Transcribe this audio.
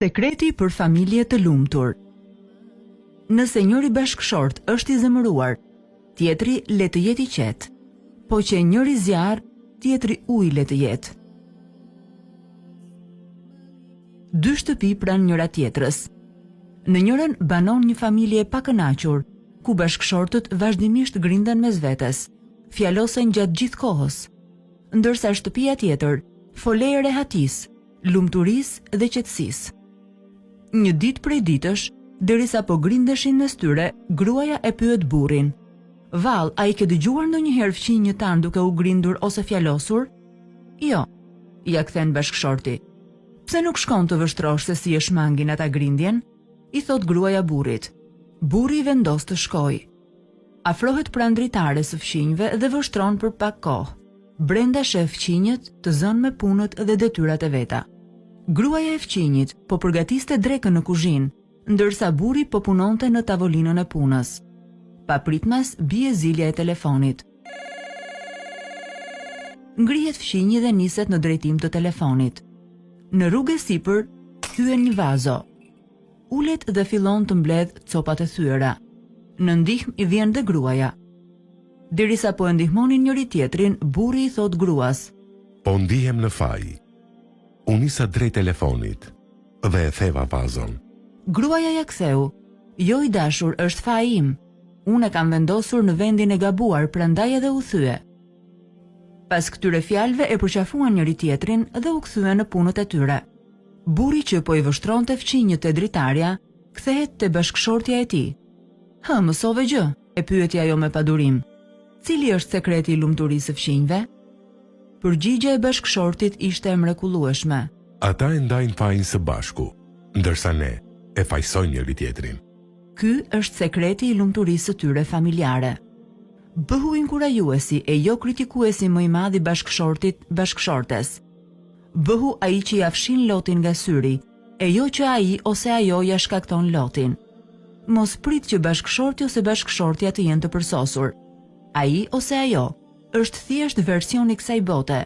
Sekreti për familje të lumtur. Nëse njëri bashkëshort është i zemëruar, tjetri le të jetë i qetë, po që njëri zjarr, tjetri ujë le të jetë. Dy shtëpi pranë njëra tjetrës. Në njërin banon një familje e pakënaqur, ku bashkëshortët vazhdimisht grinden mes vetes, fjalosen gjatë gjithë kohës, ndërsa shtëpia tjetër folej rehatis, lumturisë dhe qetësisë. Një ditë prej ditësh, derisa po grindeshin mes tyre, gruaja e pyet burrin: "Vall, a i ke dëgjuar ndonjëherë fqinjë tan duke u grindur ose fjalosur?" "Jo," ja kthen bashkëshorti. "Pse nuk shkon të vështrosh se si e shmangin ata grindjen?" I thot gruaja burrit. Burri vendos të shkojë. Afrohet pranë dritares së fqinjve dhe vështron për pak kohë. Brenda shef fqinjët të zënë me punët dhe detyrat e veta. Gruaja e fqinjit po përgatiste drekën në kuzhinë, ndërsa burri po punonte në tavolinën e punës. Papritmas bie zilja e telefonit. Ngrihet fqinji dhe niset në drejtim të telefonit. Në rrugë sipër hyen një vazo. Ulet dhe fillon të mbledh copat e thyera. Në ndihmë i vjen dhe gruaja. Derisa po e ndihmonin njëri tjetrin, burri i thot gruas: "Po ndihem në faj." U nisa drejt telefonit dhe e theva vazon. Gruaja ja ktheu: "Jo i dashur, është faji im. Unë e kam vendosur në vendin e gabuar, prandaj edhe u thye." Pas këtyre fjalëve e përqafuan njëri tjetrin dhe u kthyen në punët e tyre. Burri që po i vështronte fqinjët e dritarja, kthehet te bashkëshortja e tij. "Mësove gjë?" e pyeti ajo me padurim. "Cili është sekreti i lumturisë së fqinjve?" Përgjigjja e bashkëshortit ishte e mrekullueshme. "Ata e ndajnë fajin së bashku, ndërsa ne e fajsojmë njëri tjetrin." Ky është sekreti i lumturisë së tyre familjare. Bëhu inkurajuesi e jo kritikuesi më i madh i bashkëshortit bashkëshortes. Bëhu ai që ja fshin lotin nga syri, e jo që ai ose ajo ja shkakton lotin. Mos prit që bashkëshorti ose bashkëshortja të jenë të përsosur. Ai ose ajo është thjesht version i kësaj bote,